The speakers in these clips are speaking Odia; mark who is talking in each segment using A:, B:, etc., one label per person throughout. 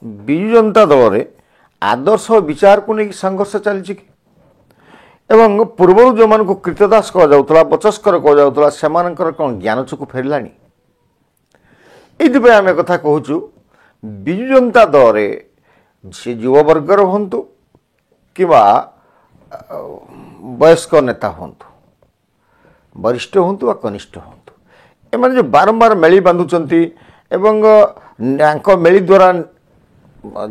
A: ବିଜୁ ଜନତା ଦଳରେ ଆଦର୍ଶ ବିଚାରକୁ ନେଇକି ସଂଘର୍ଷ ଚାଲିଛି କି ଏବଂ ପୂର୍ବରୁ ଯେଉଁମାନଙ୍କୁ କୀର୍ତ୍ତଦାସ କୁହାଯାଉଥିଲା ବଚସ୍କର କୁହାଯାଉଥିଲା ସେମାନଙ୍କର କ'ଣ ଜ୍ଞାନଚକ୍ଷୁ ଫେରିଲାଣି। ଏଇଥିପାଇଁ ଆମେ କଥା କହୁଛୁ ବିଜୁ ଜନତା ଦଳରେ ସେ ଯୁବବର୍ଗର ହୁଅନ୍ତୁ କିମ୍ବା ବୟସ୍କ ନେତା ହୁଅନ୍ତୁ ବରିଷ୍ଠ ହୁଅନ୍ତୁ ବା କନିଷ୍ଠ ହୁଅନ୍ତୁ ଏମାନେ ଯେଉଁ ବାରମ୍ବାର ମେଳି ବାନ୍ଧୁଛନ୍ତି ଏବଂ ତାଙ୍କ ମେଳି ଦ୍ୱାରା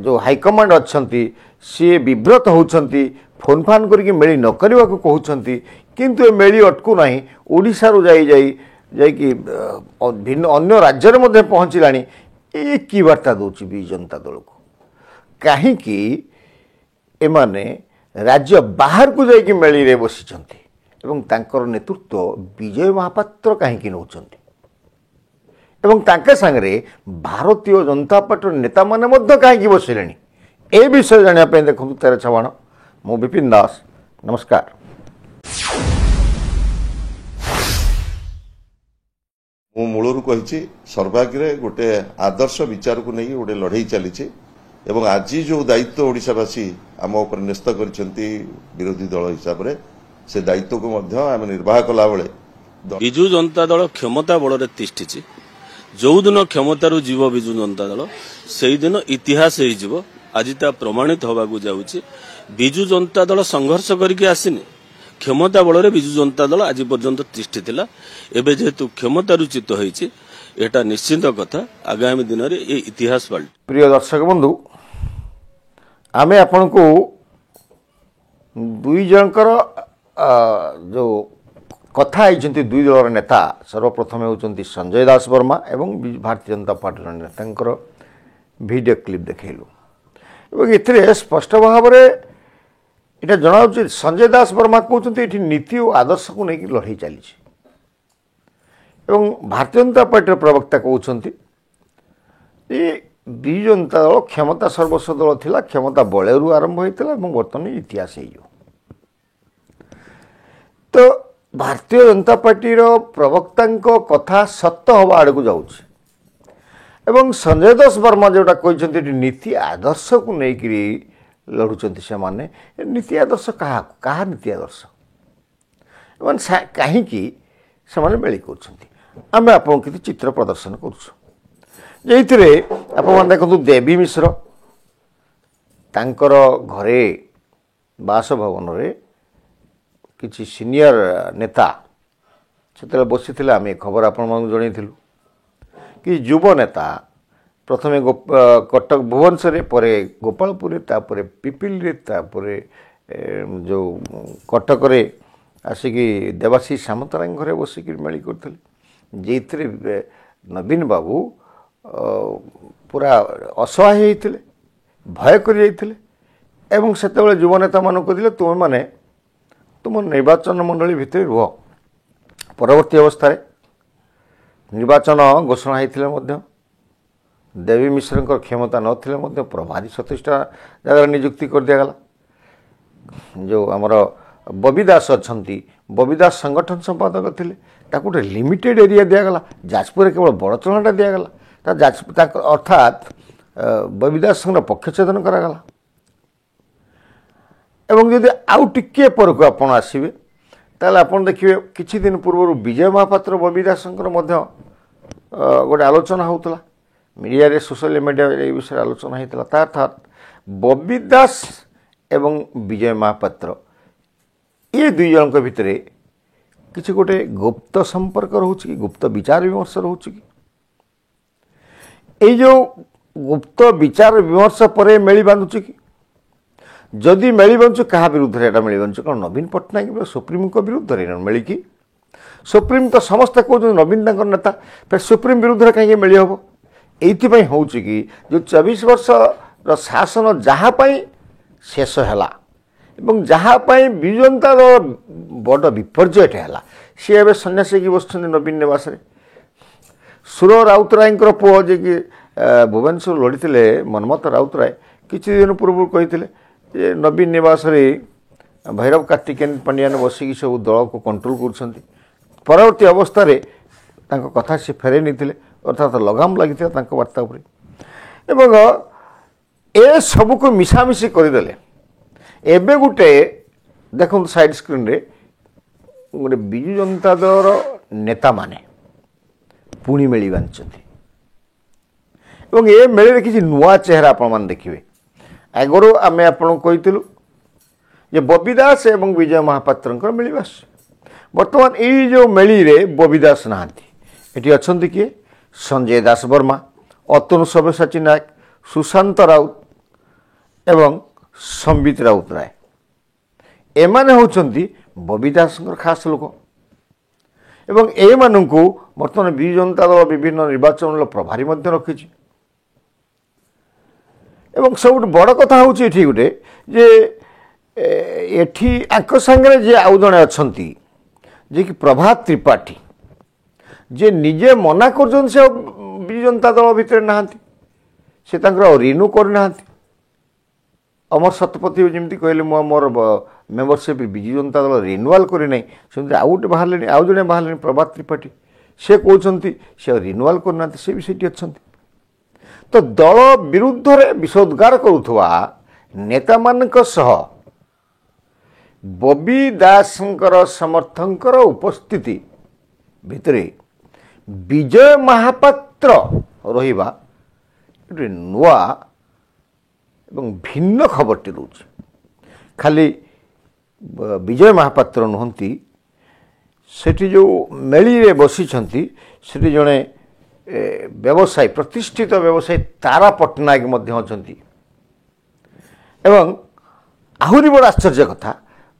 A: ଯେଉଁ ହାଇକମାଣ୍ଡ ଅଛନ୍ତି ସିଏ ବିବ୍ରତ ହେଉଛନ୍ତି ଫୋନ୍ ଫାନ୍ କରିକି ମେଳି ନ କରିବାକୁ କହୁଛନ୍ତି କିନ୍ତୁ ଏ ମେଳି ଅଟକୁ ନାହିଁ ଓଡ଼ିଶାରୁ ଯାଇକି ଭିନ୍ନ ଅନ୍ୟ ରାଜ୍ୟରେ ମଧ୍ୟ ପହଞ୍ଚିଲାଣି। ଏ କି ବାର୍ତ୍ତା ଦେଉଛି ବିଜୁ ଜନତା ଦଳକୁ କାହିଁକି ଏମାନେ ରାଜ୍ୟ ବାହାରକୁ ଯାଇକି ମେଳିରେ ବସିଛନ୍ତି ଏବଂ ତାଙ୍କର ନେତୃତ୍ୱ ବିଜୟ ମହାପାତ୍ର କାହିଁକି ନେଉଛନ୍ତି ଏବଂ ତାଙ୍କ ସାଙ୍ଗରେ ଭାରତୀୟ ଜନତା ପାର୍ଟିର ନେତାମାନେ ମଧ୍ୟ କାହିଁକି ବସିଲେଣି ଏ ବିଷୟ ଜାଣିବା ପାଇଁ ଦେଖନ୍ତୁ ତେର ଛବାଣ। ମୁଁ ବିପିନ ଦାସ, ନମସ୍କାର।
B: ମୁଁ ମୂଳରୁ କହିଛି ସର୍ବାଗ୍ରେ ଗୋଟେ ଆଦର୍ଶ ବିଚାରକୁ ନେଇ ଗୋଟେ ଲଢ଼େଇ ଚାଲିଛି ଏବଂ ଆଜି ଯେଉଁ ଦାୟିତ୍ୱ ଓଡ଼ିଶାବାସୀ ଆମ ଉପରେ ନ୍ୟସ୍ତ କରିଛନ୍ତି ବିରୋଧୀ ଦଳ ହିସାବରେ ସେ ଦାୟିତ୍ୱକୁ ମଧ୍ୟ ଆମେ ନିର୍ବାହ କଲାବେଳେ
C: ବିଜୁ ଜନତା ଦଳ କ୍ଷମତା ବଳରେ ତିଷ୍ଠିଛି। ଯେଉଁଦିନ କ୍ଷମତାରୁ ଯିବ ବିଜୁ ଜନତା ଦଳ ସେଇଦିନ ଇତିହାସ ହେଇଯିବ। ଆଜି ତା ପ୍ରମାଣିତ ହେବାକୁ ଯାଉଛି। ବିଜୁ ଜନତା ଦଳ ସଂଘର୍ଷ କରିକି ଆସିନି, କ୍ଷମତା ବଳରେ ବିଜୁ ଜନତା ଦଳ ଆଜି ପର୍ଯ୍ୟନ୍ତ ତିଷ୍ଠି ଥିଲା। ଏବେ ଯେହେତୁ କ୍ଷମତାରୁଚିତ ହୋଇଛି ଏଟା ନିଶ୍ଚିତ କଥା ଆଗାମୀ ଦିନରେ ଏ ଇତିହାସ ପାଲଟି।
A: ପ୍ରିୟ ଦର୍ଶକ ବନ୍ଧୁ, ଆମେ ଆପଣଙ୍କୁ ଦୁଇ ଜଣଙ୍କର ଯେଉଁ କଥା ହେଇଛନ୍ତି ଦୁଇ ଦଳର ନେତା ସର୍ବପ୍ରଥମେ ହେଉଛନ୍ତି ସଞ୍ଜୟ ଦାସ ବର୍ମା ଏବଂ ଭାରତୀୟ ଜନତା ପାର୍ଟିର ନେତାଙ୍କର ଭିଡ଼ିଓ କ୍ଲିପ୍ ଦେଖାଇଲୁ ଏବଂ ଏଥିରେ ସ୍ପଷ୍ଟ ଭାବରେ এটা ଜଣାଉଛି ସଞ୍ଜୟ ଦାସ ବର୍ମା କହୁଛନ୍ତି ଏଠି ନୀତି ଓ ଆଦର୍ଶକୁ ନେଇକି ଲଢ଼େଇ ଚାଲିଛି ଏବଂ ଭାରତୀୟ ଜନତା ପାର୍ଟିର ପ୍ରବକ୍ତା କହୁଛନ୍ତି ଯେ ବିଜୁ ଜନତା ଦଳ କ୍ଷମତା ସର୍ବସ୍ୱ ଦଳ ଥିଲା, କ୍ଷମତା ବଳୟରୁ ଆରମ୍ଭ ହୋଇଥିଲା ଏବଂ ବର୍ତ୍ତମାନ ଇତିହାସ ହେଇଯିବ। ତ ଭାରତୀୟ ଜନତା ପାର୍ଟିର ପ୍ରବକ୍ତାଙ୍କ କଥା ସତ ହେବା ଆଡ଼କୁ ଯାଉଛି ଏବଂ ସଞ୍ଜୟ ଦାସ ବର୍ମା ଯେଉଁଟା କହିଛନ୍ତି ଏଠି ନୀତି ଆଦର୍ଶକୁ ନେଇକରି ଲଢ଼ୁଛନ୍ତି ସେମାନେ। ନୀତି ଆଦର୍ଶ କାହା ନୀତି ଆଦର୍ଶ ଏମାନେ କାହିଁକି ସେମାନେ ମେଳି କରୁଛନ୍ତି ଆମେ ଆପଣଙ୍କୁ କିଛି ଚିତ୍ର ପ୍ରଦର୍ଶନ କରୁଛୁ। ଯେଉଁଥିରେ ଆପଣମାନେ ଦେଖନ୍ତୁ ଦେବୀ ମିଶ୍ର ତାଙ୍କର ଘରେ ବାସଭବନରେ କିଛି ସିନିୟର ନେତା ସେତେବେଳେ ବସିଥିଲେ। ଆମେ ଖବର ଆପଣମାନଙ୍କୁ ଜଣାଇଥିଲୁ କି ଯୁବ ନେତା ପ୍ରଥମେ କଟକ ଭୁବନେଶ୍ୱରରେ ପରେ ଗୋପାଳପୁରରେ ତାପରେ ପିପିଲିରେ ତାପରେ ଯେଉଁ କଟକରେ ଆସିକି ଦେବାଶିଷ ସାମନ୍ତରାୟଙ୍କ ଘରେ ବସିକି ମେଳି କରିଥିଲେ ଯେଉଁଥିରେ ନବୀନ ବାବୁ ପୁରା ଅସହାୟ ହେଇଥିଲେ, ଭୟ କରି ଯାଇଥିଲେ ଏବଂ ସେତେବେଳେ ଯୁବ ନେତାମାନଙ୍କୁ କହିଥିଲେ ତୁମେମାନେ ତୁମ ନିର୍ବାଚନ ମଣ୍ଡଳୀ ଭିତରେ ରୁହ। ପରବର୍ତ୍ତୀ ଅବସ୍ଥାରେ ନିର୍ବାଚନ ଘୋଷଣା ହୋଇଥିଲେ ମଧ୍ୟ ଦେବୀ ମିଶ୍ରଙ୍କର କ୍ଷମତା ନଥିଲେ ମଧ୍ୟ ପ୍ରଭାରୀ 27ଟା ଜାଗାରେ ନିଯୁକ୍ତି କରିଦିଆଗଲା। ଯେଉଁ ଆମର ବବି ଦାସ ଅଛନ୍ତି, ବବି ଦାସ ସଂଗଠନ ସମ୍ପାଦକ ଥିଲେ, ତାକୁ ଗୋଟେ ଲିମିଟେଡ୍ ଏରିଆ ଦିଆଗଲା। ଯାଜପୁରରେ କେବଳ ବଡ଼ଚଣାଟା ଦିଆଗଲା। ତାଙ୍କ ଅର୍ଥାତ୍ ବବି ଦାସଙ୍କର ପକ୍ଷଛେଦନ କରାଗଲା। ଏବଂ ଯଦି ଆଉ ଟିକିଏ ପରକୁ ଆପଣ ଆସିବେ ତାହେଲେ ଆପଣ ଦେଖିବେ କିଛି ଦିନ ପୂର୍ବରୁ ବିଜୟ ମହାପାତ୍ର ବବି ଦାସଙ୍କର ମଧ୍ୟ ଗୋଟେ ଆଲୋଚନା ହେଉଥିଲା ମିଡ଼ିଆରେ, ସୋସିଆଲ ମିଡ଼ିଆରେ ଏ ବିଷୟରେ ଆଲୋଚନା ହୋଇଥିଲା। ତା ଅର୍ଥାତ୍ ବବି ଦାସ ଏବଂ ବିଜୟ ମହାପାତ୍ର ଏ ଦୁଇ ଜଣଙ୍କ ଭିତରେ କିଛି ଗୋଟେ ଗୁପ୍ତ ସମ୍ପର୍କ ରହୁଛି କି, ଗୁପ୍ତ ବିଚାର ବିମର୍ଶ ରହୁଛି କି? ଏଇ ଯେଉଁ ଗୁପ୍ତ ବିଚାର ବିମର୍ଶ ପରେ ମେଳି ବାନ୍ଧୁଛି କି? ଯଦି ମେଳି ବାନ୍ଧୁଛୁ କାହା ବିରୁଦ୍ଧରେ ଏଇଟା ମେଳି ବାନ୍ଧୁଛୁ? କ'ଣ ନବୀନ ପଟ୍ଟନାୟକ ସୁପ୍ରିମଙ୍କ ବିରୁଦ୍ଧରେ ମିଳିକି? ସୁପ୍ରିମ ତ ସମସ୍ତେ କହୁଛନ୍ତି ନବୀନ ତାଙ୍କର ନେତା, ଫେର୍ ସୁପ୍ରିମ ବିରୁଦ୍ଧରେ କାହିଁକି ମେଳି ହେବ? ଏଇଥିପାଇଁ ହେଉଛି କି ଯେଉଁ 24 ବର୍ଷର ଶାସନ ଯାହା ପାଇଁ ଶେଷ ହେଲା ଏବଂ ଯାହା ପାଇଁ ବିଜୁ ଜନତା ଦଳ ବଡ଼ ବିପର୍ଯ୍ୟୟଟା ହେଲା, ସିଏ ଏବେ ସନ୍ନ୍ୟାସୀ ହେଇକି ବସୁଛନ୍ତି ନବୀନ ନିବାସରେ। ସୁର ରାଉତରାୟଙ୍କର ପୁଅ ଯିଏକି ଭୁବନେଶ୍ୱର ଲଢ଼ିଥିଲେ, ମନ୍ମଥ ରାଉତରାୟ, କିଛି ଦିନ ପୂର୍ବରୁ କହିଥିଲେ ଯେ ନବୀନ ନିବାସରେ ଭୈରବ କାର୍ତ୍ତିକେୟନ ପାଣ୍ଡିଆନ ବସିକି ସବୁ ଦଳକୁ କଣ୍ଟ୍ରୋଲ କରୁଛନ୍ତି। ପରବର୍ତ୍ତୀ ଅବସ୍ଥାରେ ତାଙ୍କ କଥା ସେ ଫେରାଇ ନେଇଥିଲେ, ଅର୍ଥାତ୍ ଲଗାମ ଲାଗିଥିଲା ତାଙ୍କ ବାର୍ତ୍ତା ଉପରେ। ଏବଂ ए सबको मिशामिशी करदेले एबे गोटे देखो साइड स्क्रीन रे गोटे विजु जनता दल नेता माने पुणी मेली बांधुଛନ୍ତି ଏବଂ ଏ ମେଳରେ କିଛି ନୂଆ ଚେହେରା ଆପଣମାନେ ଦେଖିବେ। ଆଗରୁ ଆମେ ଆପଣଙ୍କୁ କହିଥିଲୁ ଯେ ବବି ଦାସ ଏବଂ ବିଜୟ ମହାପାତ୍ରଙ୍କର ମିଳିବାସ। ବର୍ତ୍ତମାନ ଏଇ ଯେଉଁ ମେଳିରେ ବବି ଦାସ ନାହାନ୍ତି, ଏଠି ଅଛନ୍ତି କିଏ? ସଞ୍ଜୟ ଦାସ ବର୍ମା, ଅତନୁ ସବ୍ୟସାଚୀ ନାୟକ, ସୁଶାନ୍ତ ରାଉତ ଏବଂ ସମ୍ବିତ ରାଉତରାୟ। ଏମାନେ ହେଉଛନ୍ତି ବବି ଦାସଙ୍କର ଖାସ ଲୋକ ଏବଂ ଏମାନଙ୍କୁ ବର୍ତ୍ତମାନ ବିଜୁ ଜନତା ଦଳ ବିଭିନ୍ନ ନିର୍ବାଚନର ପ୍ରଭାରୀ ମଧ୍ୟ ରଖିଛି। ଏବଂ ସବୁଠୁ ବଡ଼ କଥା ହେଉଛି ଏଠି ଗୋଟେ ଯେ ଏଠି ଆଙ୍କ ସାଙ୍ଗରେ ଯେ ଆଉ ଜଣେ ଅଛନ୍ତି ଯିଏକି ପ୍ରଭାତ ତ୍ରିପାଠୀ, ଯେ ନିଜେ ମନା କରୁଛନ୍ତି ସେ ବିଜୁ ଜନତା ଦଳ ଭିତରେ ନାହାନ୍ତି, ସେ ତାଙ୍କର ରିନ୍ୟୁ କରିନାହାନ୍ତି। ଅମର ଶତପଥୀ ଯେମିତି କହିଲେ ମୁଁ ମୋର ମେମ୍ବରସିପ୍ ବିଜୁ ଜନତା ଦଳ ରିନ୍ୟୁଆଲ୍ କରିନାହିଁ, ସେମିତି ଆଉ ଗୋଟେ ବାହାରିଲେଣି, ଆଉ ଜଣେ ବାହାରିଲେଣି ପ୍ରଭାତ ତ୍ରିପାଠୀ, ସେ କହୁଛନ୍ତି ସେ ରିନ୍ୟୁଆଲ୍ କରିନାହାନ୍ତି, ସେ ବି ସେଇଠି ଅଛନ୍ତି। ତ ଦଳ ବିରୁଦ୍ଧରେ ବିଷୋଦ୍ଗାର କରୁଥିବା ନେତାମାନଙ୍କ ସହ ବବି ଦାସଙ୍କର ସମର୍ଥକଙ୍କର ଉପସ୍ଥିତି ଭିତରେ ବିଜୟ ମହାପାତ୍ର ରହିବା ଗୋଟେ ନୂଆ ଏବଂ ଭିନ୍ନ ଖବରଟି ଦେଉଛି। ଖାଲି ବିଜୟ ମହାପାତ୍ର ନୁହନ୍ତି, ସେଠି ଯେଉଁ ମେଳିରେ ବସିଛନ୍ତି ସେଠି ଜଣେ ବ୍ୟବସାୟୀ, ପ୍ରତିଷ୍ଠିତ ବ୍ୟବସାୟୀ ତାରା ପଟ୍ଟନାୟକ ମଧ୍ୟ ଅଛନ୍ତି। ଏବଂ ଆହୁରି ବଡ଼ ଆଶ୍ଚର୍ଯ୍ୟ କଥା,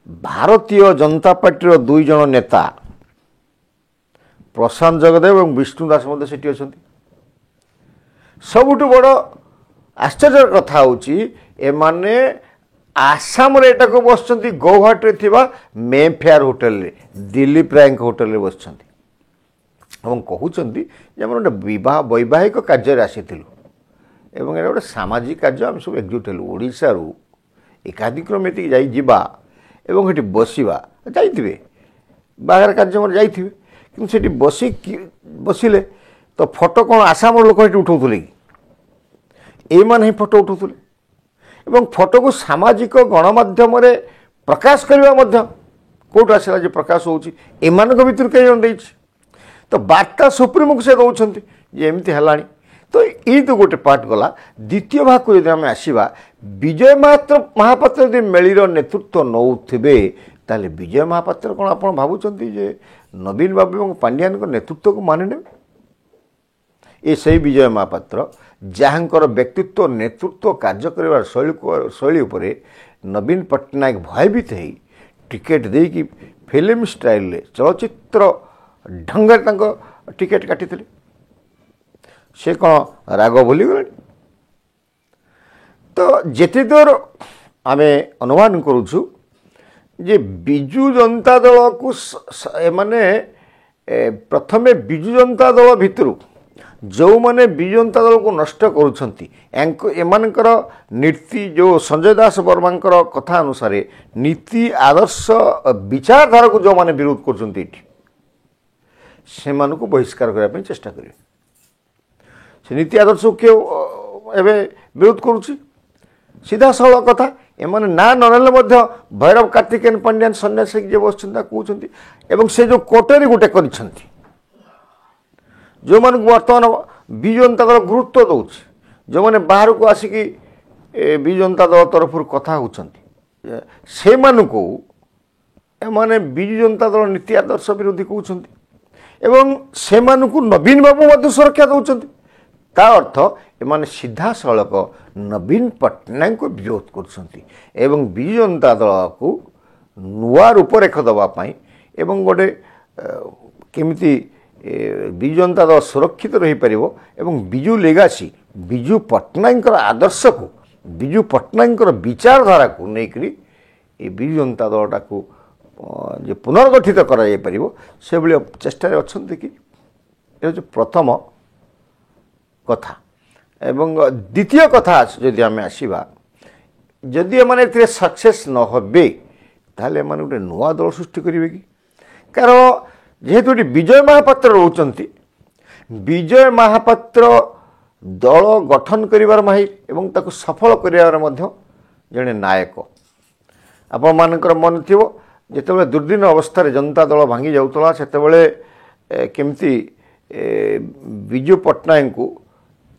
A: ଭାରତୀୟ ଜନତା ପାର୍ଟିର ଦୁଇ ଜଣ ନେତା ପ୍ରଶାନ୍ତ ଜଗଦେବ ଏବଂ ବିଷ୍ଣୁ ଦାସ ମଧ୍ୟ ସେଠି ଅଛନ୍ତି। ସବୁଠୁ ବଡ଼ ଆଶ୍ଚର୍ଯ୍ୟର କଥା ହେଉଛି ଏମାନେ ଆସାମରେ ଏଟାକୁ ବସିଛନ୍ତି ଗୌହାଟୀରେ ଥିବା ମେଫେୟାର ହୋଟେଲରେ, ଦିଲ୍ଲୀପ ରାୟଙ୍କ ହୋଟେଲରେ ବସିଛନ୍ତି ଏବଂ କହୁଛନ୍ତି ଯେ ଆମର ଗୋଟେ ବୈବାହିକ କାର୍ଯ୍ୟରେ ଆସିଥିଲୁ ଏବଂ ଏଇଟା ଗୋଟେ ସାମାଜିକ କାର୍ଯ୍ୟ, ଆମେ ସବୁ ଏକଜୁଟ ହେଲୁ। ଓଡ଼ିଶାରୁ ଏକାଧିକ୍ରମେ ଏତିକି ଯିବା ଏବଂ ସେଠି ବସିବା, ଯାଇଥିବେ ବାହାଘର କାର୍ଯ୍ୟକ୍ରମରେ ଯାଇଥିବେ, କିନ୍ତୁ ସେଠି ବସିଲେ ତ ଫଟୋ କ'ଣ ଆସାମର ଲୋକ ସେଠି ଉଠାଉଥିଲେ କି? ଏଇମାନେ ହିଁ ଫଟୋ ଉଠାଉଥିଲେ ଏବଂ ଫଟୋକୁ ସାମାଜିକ ଗଣମାଧ୍ୟମରେ ପ୍ରକାଶ କରିବା ମଧ୍ୟ କେଉଁଠୁ ଆସିଲା ଯେ ପ୍ରକାଶ ହେଉଛି? ଏମାନଙ୍କ ଭିତରୁ କେହି ଜଣ ଦେଇଛି। ତ ବାର୍ତ୍ତା ସୁପ୍ରିମୋକୁ ସେ ଦେଉଛନ୍ତି ଯେ ଏମିତି ହେଲାଣି। ତ ଏଇ ତ ଗୋଟେ ପାର୍ଟ ଗଲା। ଦ୍ୱିତୀୟ ଭାଗକୁ ଯଦି ଆମେ ଆସିବା, ବିଜୟ ମହାପାତ୍ର ଯଦି ମେଳିର ନେତୃତ୍ୱ ନେଉଥିବେ ତାହେଲେ ବିଜୟ ମହାପାତ୍ର କ'ଣ ଆପଣ ଭାବୁଛନ୍ତି ଯେ ନବୀନ ବାବୁ ଏବଂ ପାଣ୍ଡିଆନଙ୍କ ନେତୃତ୍ୱକୁ ମାନି ନେବେ? ଏ ସେଇ ବିଜୟ ମହାପାତ୍ର ଯାହାଙ୍କର ବ୍ୟକ୍ତିତ୍ୱ, ନେତୃତ୍ୱ, କାର୍ଯ୍ୟ କରିବାର ଶୈଳୀ ଉପରେ ନବୀନ ପଟ୍ଟନାୟକ ଭୟଭୀତ ହେଇ ଟିକେଟ୍ ଦେଇକି ଫିଲ୍ମ ଷ୍ଟାଇଲରେ, ଚଳଚ୍ଚିତ୍ର ଢଙ୍ଗରେ ତାଙ୍କ ଟିକେଟ୍ କାଟିଥିଲେ। ସେ କ'ଣ ରାଗ ଭୁଲିଗଲେଣି? ତ ଯେତେ ଦୂର ଆମେ ଅନୁମାନ କରୁଛୁ ଯେ ବିଜୁ ଜନତା ଦଳକୁ ଏମାନେ ପ୍ରଥମେ ବିଜୁ ଜନତା ଦଳ ଭିତରୁ ଯେଉଁମାନେ ବିଜୁ ଜନତା ଦଳକୁ ନଷ୍ଟ କରୁଛନ୍ତି ଏମାନଙ୍କର ନୀତି, ଯେଉଁ ସଞ୍ଜୟ ଦାସ ବର୍ମାଙ୍କର କଥା ଅନୁସାରେ ନୀତି ଆଦର୍ଶ ବିଚାରଧାରାକୁ ଯେଉଁମାନେ ବିରୋଧ କରୁଛନ୍ତି ଏଠି, ସେମାନଙ୍କୁ ବହିଷ୍କାର କରିବା ପାଇଁ ଚେଷ୍ଟା କରିବେ। ସେ ନୀତି ଆଦର୍ଶକୁ କିଏ ଏବେ ବିରୋଧ କରୁଛି? ସିଧାସଳଖ କଥା, ଏମାନେ ନାଁ ନ ନେଲେ ମଧ୍ୟ ଭୈରବ କାର୍ତ୍ତିକେୟନ ପାଣ୍ଡିଆନ ସନ୍ନ୍ୟାସୀ ଯିଏ ବସିଛନ୍ତି ତାକୁ କହୁଛନ୍ତି। ଏବଂ ସେ ଯେଉଁ କୋଟରୀ ଗୋଟେ କରିଛନ୍ତି, ଯେଉଁମାନଙ୍କୁ ବର୍ତ୍ତମାନ ବିଜୁ ଜନତା ଦଳ ଗୁରୁତ୍ୱ ଦେଉଛି, ଯେଉଁମାନେ ବାହାରକୁ ଆସିକି ବିଜୁ ଜନତା ଦଳ ତରଫରୁ କଥା ହେଉଛନ୍ତି, ସେମାନଙ୍କୁ ଏମାନେ ବିଜୁ ଜନତା ଦଳ ନୀତି ଆଦର୍ଶ ବିରୋଧୀ କହୁଛନ୍ତି ଏବଂ ସେମାନଙ୍କୁ ନବୀନ ବାବୁ ମଧ୍ୟ ସୁରକ୍ଷା ଦେଉଛନ୍ତି। ତା ଅର୍ଥ ଏମାନେ ସିଧାସଳଖ ନବୀନ ପଟ୍ଟନାୟକଙ୍କୁ ବିରୋଧ କରୁଛନ୍ତି ଏବଂ ବିଜୁ ଜନତା ଦଳକୁ ନୂଆ ରୂପରେଖ ଦେବା ପାଇଁ ଏବଂ ଗୋଟେ କେମିତି ବିଜୁ ଜନତା ଦଳ ସୁରକ୍ଷିତ ରହିପାରିବ ଏବଂ ବିଜୁ ଲେଗାସି, ବିଜୁ ପଟ୍ଟନାୟକଙ୍କର ଆଦର୍ଶକୁ, ବିଜୁ ପଟ୍ଟନାୟକଙ୍କର ବିଚାରଧାରାକୁ ନେଇକରି ଏ ବିଜୁ ଜନତା ଦଳଟାକୁ ଯେ ପୁନର୍ଗଠିତ କରାଯାଇପାରିବ ସେଭଳି ଚେଷ୍ଟାରେ ଅଛନ୍ତି କି? ଏ ହେଉଛି ପ୍ରଥମ କଥା। ଏବଂ ଦ୍ୱିତୀୟ କଥା ଯଦି ଆମେ ଆସିବା, ଯଦି ଏମାନେ ଏଥିରେ ସକ୍ସେସ୍ ନ ହେବେ ତାହେଲେ ଏମାନେ ଗୋଟେ ନୂଆ ଦଳ ସୃଷ୍ଟି କରିବେ କି? କାରଣ ଯେହେତୁ ଏଠି ବିଜୟ ମହାପାତ୍ର ରହୁଛନ୍ତି, ବିଜୟ ମହାପାତ୍ର ଦଳ ଗଠନ କରିବାର ମାହିର ଏବଂ ତାକୁ ସଫଳ କରିବାର ମଧ୍ୟ ଜଣେ ନାୟକ। ଆପଣମାନଙ୍କର ମନେ ଥିବ ଯେତେବେଳେ ଦୁର୍ଦ୍ଦିନ ଅବସ୍ଥାରେ ଜନତା ଦଳ ଭାଙ୍ଗି ଯାଉଥିଲା ସେତେବେଳେ କେମିତି ବିଜୁ ପଟ୍ଟନାୟକଙ୍କୁ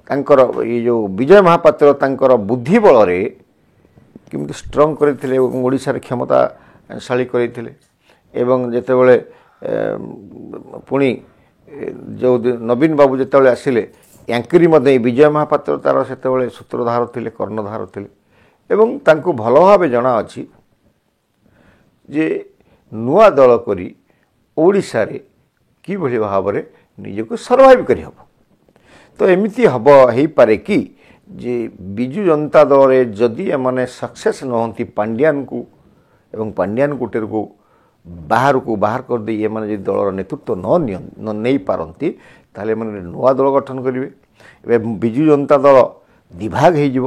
A: ତାଙ୍କର ଏଇ ଯେଉଁ ବିଜୟ ମହାପାତ୍ର ତାଙ୍କର ବୁଦ୍ଧି ବଳରେ କେମିତି ଷ୍ଟ୍ରଙ୍ଗ କରିଥିଲେ ଏବଂ ଓଡ଼ିଶାରେ କ୍ଷମତାଶାଳୀ କରିଥିଲେ। ଏବଂ ଯେତେବେଳେ ପୁଣି ଯେଉଁ ନବୀନ ବାବୁ ଯେତେବେଳେ ଆସିଲେ ୟାଙ୍କରି ମଧ୍ୟ ଏଇ ବିଜୟ ମହାପାତ୍ର ତାର ସେତେବେଳେ ସୂତ୍ରଧାର ଥିଲେ, କର୍ଣ୍ଣଧାର ଥିଲେ ଏବଂ ତାଙ୍କୁ ଭଲ ଭାବେ ଜଣାଅଛି ଯେ ନୂଆ ଦଳ କରି ଓଡ଼ିଶାରେ କିଭଳି ଭାବରେ ନିଜକୁ ସର୍ଭାଇଭ୍ କରିହେବ। ତ ଏମିତି ହେଇପାରେ କି ଯେ ବିଜୁ ଜନତା ଦଳରେ ଯଦି ଏମାନେ ସକ୍ସେସ୍ ନୁହନ୍ତି ପାଣ୍ଡିଆନକୁ ଏବଂ ପାଣ୍ଡିଆନ କୁଟୀରକୁ ବାହାର କରିଦେଇ ଏମାନେ ଯଦି ଦଳର ନେତୃତ୍ୱ ନ ନେଇପାରନ୍ତି ତାହେଲେ ଏମାନେ ନୂଆ ଦଳ ଗଠନ କରିବେ। ଏବେ ବିଜୁ ଜନତା ଦଳ ଦିଭାଗ ହେଇଯିବ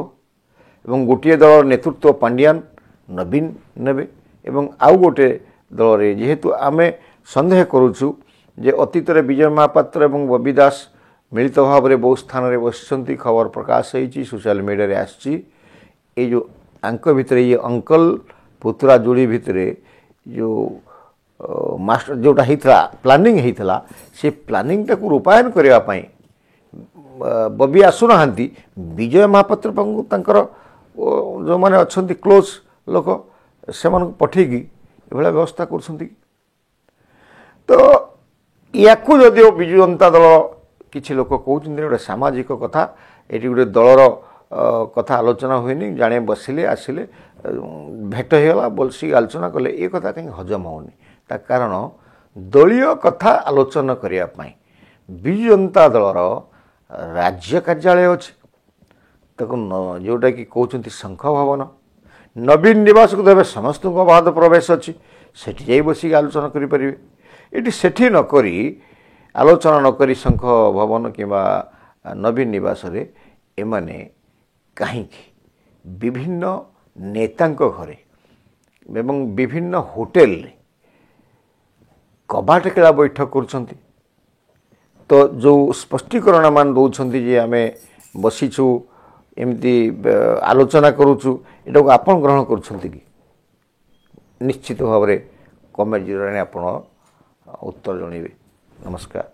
A: ଏବଂ ଗୋଟିଏ ଦଳର ନେତୃତ୍ୱ ପାଣ୍ଡିଆନ ନବୀନ ନେବେ ଏବଂ ଆଉ ଗୋଟେ ଦଳରେ ଯେହେତୁ ଆମେ ସନ୍ଦେହ କରୁଛୁ ଯେ ଅତୀତରେ ବିଜୟ ମହାପାତ୍ର ଏବଂ ବବି ଦାସ ମିଳିତ ଭାବରେ ବହୁ ସ୍ଥାନରେ ବସିଛନ୍ତି, ଖବର ପ୍ରକାଶ ହେଇଛି, ସୋସିଆଲ ମିଡ଼ିଆରେ ଆସିଛି। ଏଇ ଯେଉଁ ଆଙ୍କ ଭିତରେ ଇଏ ଅଙ୍କଲ ପୁତୁରା ଯୋଡ଼ି ଭିତରେ ଯେଉଁ ମାଷ୍ଟର ଯେଉଁଟା ହେଇଥିଲା ପ୍ଲାନିଂ ହେଇଥିଲା ସେ ପ୍ଲାନିଂଟାକୁ ରୂପାୟନ କରିବା ପାଇଁ ବବି ଆସୁନାହାନ୍ତି, ବିଜୟ ମହାପାତ୍ର ପାଖକୁ ତାଙ୍କର ଯେଉଁମାନେ ଅଛନ୍ତି କ୍ଲୋଜ୍ ଲୋକ ସେମାନଙ୍କୁ ପଠେଇକି ଏଭଳିଆ ବ୍ୟବସ୍ଥା କରୁଛନ୍ତି। ତ ୟାକୁ ଯଦିଓ ବିଜୁ ଜନତା ଦଳ କିଛି ଲୋକ କହୁଛନ୍ତି ଗୋଟେ ସାମାଜିକ କଥା, ଏଠି ଗୋଟେ ଦଳର କଥା ଆଲୋଚନା ହୁଏନି, ଜାଣେ ବସିଲେ ଆସିଲେ ଭେଟ ହେଇଗଲା ବସିକି ଆଲୋଚନା କଲେ ଏ କଥା କାହିଁକି ହଜମ ହେଉନି। ତା କାରଣ ଦଳୀୟ କଥା ଆଲୋଚନା କରିବା ପାଇଁ ବିଜୁ ଜନତା ଦଳର ରାଜ୍ୟ କାର୍ଯ୍ୟାଳୟ ଅଛି, ତାକୁ ଯେଉଁଟାକି କହୁଛନ୍ତି ଶଙ୍ଖ ଭବନ, ନବୀନ ନିବାସକୁ ଦେବେ ସମସ୍ତଙ୍କ ଅବାଧ ପ୍ରବେଶ ଅଛି, ସେଠି ଯାଇ ବସିକି ଆଲୋଚନା କରିପାରିବେ। ଏଠି ସେଠି ନକରି ଆଲୋଚନା ନକରି ଶଙ୍ଖ ଭବନ କିମ୍ବା ନବୀନ ନିବାସରେ ଏମାନେ କାହିଁକି ବିଭିନ୍ନ ନେତାଙ୍କ ଘରେ ଏବଂ ବିଭିନ୍ନ ହୋଟେଲରେ କବାଟ ଖେଳା ବୈଠକ କରୁଛନ୍ତି। ତ ଯେଉଁ ସ୍ପଷ୍ଟୀକରଣ ମାନ ଦେଉଛନ୍ତି ଯେ ଆମେ ବସିଛୁ ଏମିତି ଆଲୋଚନା କରୁଛୁ, ଏଟାକୁ ଆପଣ ଗ୍ରହଣ କରୁଛନ୍ତି କି? ନିଶ୍ଚିତ ଭାବରେ କମେଣ୍ଟ ଜରିଆରେ ଆପଣ ଉତ୍ତର ଜଣାଇବେ। ନମସ୍କାର।